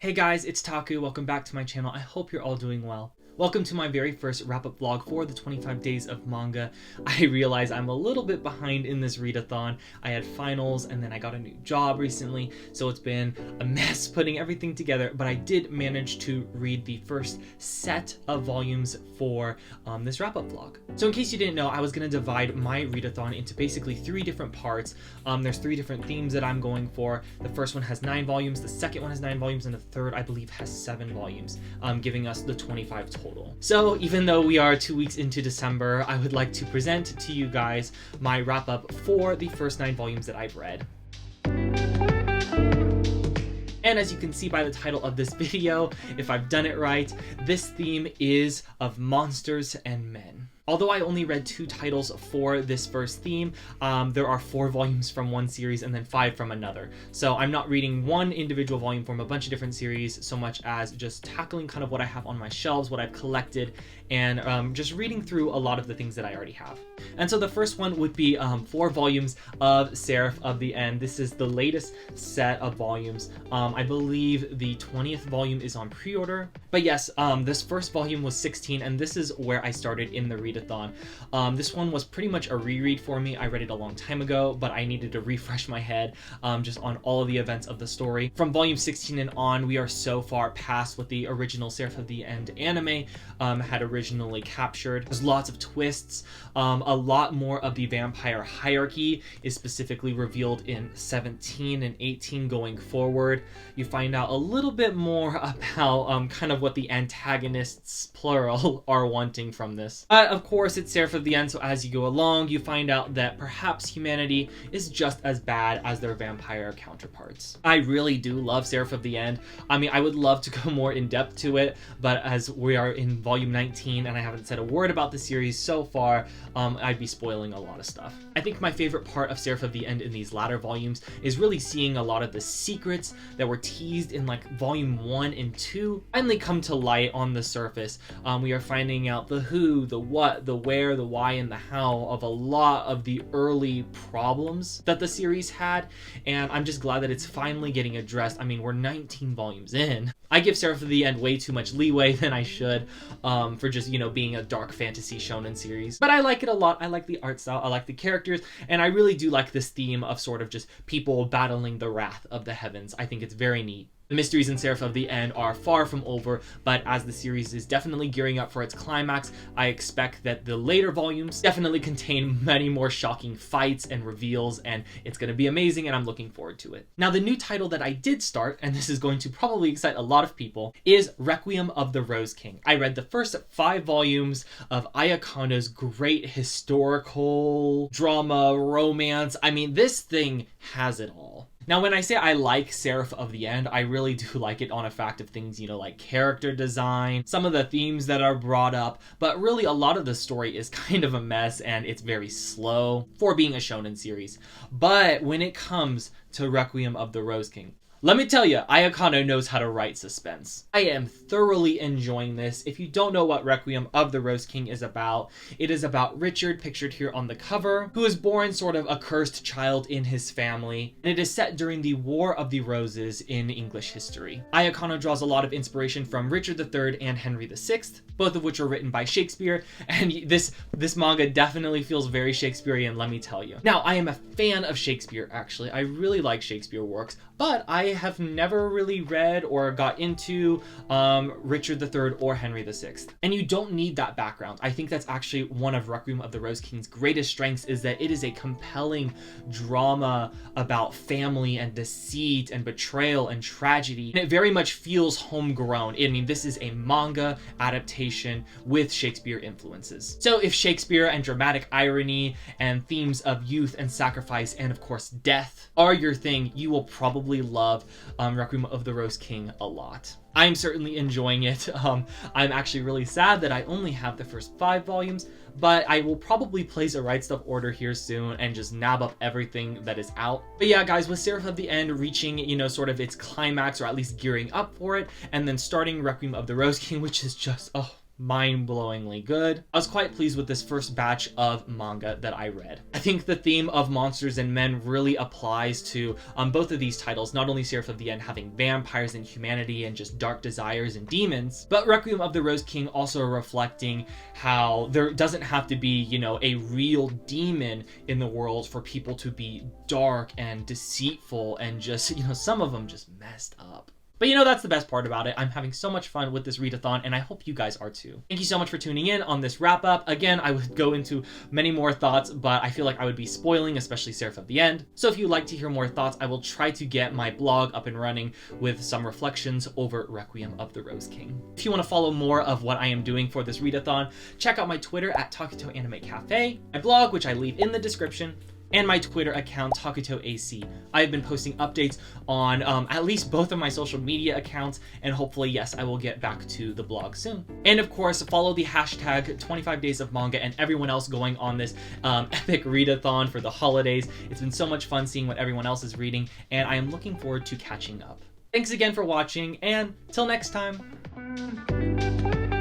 Hey guys, it's Taku. Welcome back to my channel. I hope you're all doing well. Welcome to my very first wrap-up vlog for the 25 days of manga. I realize I'm a little bit behind in this readathon. I had finals and then I got a new job recently, so it's been a mess putting everything together, but I did manage to read the first set of volumes for this wrap-up vlog. So in case you didn't know, I was going to divide my readathon into basically 3 different parts. There's 3 different themes that I'm going for. The first one has 9 volumes, the second one has 9 volumes, and the third, I believe, has 7 volumes, giving us the 25 total. So even though we are 2 weeks into December, I would like to present to you guys my wrap-up for the first 9 volumes that I've read. And as you can see by the title of this video, if I've done it right, this theme is of monsters and men. Although I only read 2 titles for this first theme, there are 4 volumes from one series and then 5 from another. So I'm not reading one individual volume from a bunch of different series so much as just tackling kind of what I have on my shelves, what I've collected, and just reading through a lot of the things that I already have. And so the first one would be 4 volumes of Seraph of the End. This is the latest set of volumes. I believe the 20th volume is on pre-order. But yes, this first volume was 16, and this is where I started in the readathon. This one was pretty much a reread for me. I read it a long time ago, but I needed to refresh my head just on all of the events of the story. From volume 16 and on, we are so far past what the original Seraph of the End anime had originally captured. There's lots of twists. A lot more of the vampire hierarchy is specifically revealed in 17 and 18 going forward. You find out a little bit more about kind of what the antagonists, plural, are wanting from this. Of course, it's Seraph of the End, so as you go along, you find out that perhaps humanity is just as bad as their vampire counterparts. I really do love Seraph of the End. I mean, I would love to go more in depth to it, but as we are in volume 19 and I haven't said a word about the series so far, I'd be spoiling a lot of stuff. I think my favorite part of Seraph of the End in these latter volumes is really seeing a lot of the secrets that were teased in like volume 1 and 2 finally come to light on the surface. We are finding out the who, the what, the where, the why, and the how of a lot of the early problems that the series had, and I'm just glad that it's finally getting addressed. I mean, we're 19 volumes in. I give Seraph of the End way too much leeway than I should for just, you know, being a dark fantasy shonen series. But I like it a lot. I like the art style, I like the characters, and I really do like this theme of sort of just people battling the wrath of the heavens. I think it's very neat. The mysteries in Seraph of the End are far from over, but as the series is definitely gearing up for its climax, I expect that the later volumes definitely contain many more shocking fights and reveals, and it's going to be amazing, and I'm looking forward to it. Now, the new title that I did start, and this is going to probably excite a lot of people, is Requiem of the Rose King. I read the first 5 volumes of Aya Kanno's great historical drama, romance. I mean, this thing has it all. Now, when I say I like Seraph of the End, I really do like it on a fact of things, you know, like character design, some of the themes that are brought up, but really a lot of the story is kind of a mess and it's very slow for being a shonen series. But when it comes to Requiem of the Rose King, let me tell you, Aya Kanno knows how to write suspense. I am thoroughly enjoying this. If you don't know what Requiem of the Rose King is about, it is about Richard, pictured here on the cover, who is born sort of a cursed child in his family, and it is set during the War of the Roses in English history. Aya Kanno draws a lot of inspiration from Richard III and Henry VI, both of which are written by Shakespeare, and this manga definitely feels very Shakespearean, let me tell you. Now, I am a fan of Shakespeare, actually. I really like Shakespeare works, but I have never really read or got into Richard III or Henry VI. And you don't need that background. I think that's actually one of Requiem of the Rose King's greatest strengths, is that it is a compelling drama about family and deceit and betrayal and tragedy. And it very much feels homegrown. I mean, this is a manga adaptation with Shakespeare influences. So if Shakespeare and dramatic irony and themes of youth and sacrifice and of course death are your thing, you will probably love Requiem of the Rose King a lot. I'm certainly enjoying it. I'm actually really sad that I only have the first 5 volumes, but I will probably place a Right Stuff order here soon and just nab up everything that is out. But yeah, guys, with Seraph of the End reaching, you know, sort of its climax, or at least gearing up for it, and then starting Requiem of the Rose King, which is just, oh mind-blowingly good. I was quite pleased with this first batch of manga that I read. I think the theme of monsters and men really applies to both of these titles, not only Seraph of the End having vampires and humanity and just dark desires and demons, but Requiem of the Rose King also reflecting how there doesn't have to be, you know, a real demon in the world for people to be dark and deceitful and just, you know, some of them just messed up. But you know, that's the best part about it. I'm having so much fun with this readathon, and I hope you guys are too. Thank you so much for tuning in on this wrap up. Again, I would go into many more thoughts, but I feel like I would be spoiling, especially Seraph of the End. So if you'd like to hear more thoughts, I will try to get my blog up and running with some reflections over Requiem of the Rose King. If you want to follow more of what I am doing for this readathon, check out my Twitter at Takuto Anime Cafe, my blog, which I leave in the description, and my Twitter account, TakutoAC. I have been posting updates on at least both of my social media accounts, and hopefully, yes, I will get back to the blog soon. And of course, follow the hashtag 25 Days of Manga and everyone else going on this epic readathon for the holidays. It's been so much fun seeing what everyone else is reading, and I am looking forward to catching up. Thanks again for watching, and till next time.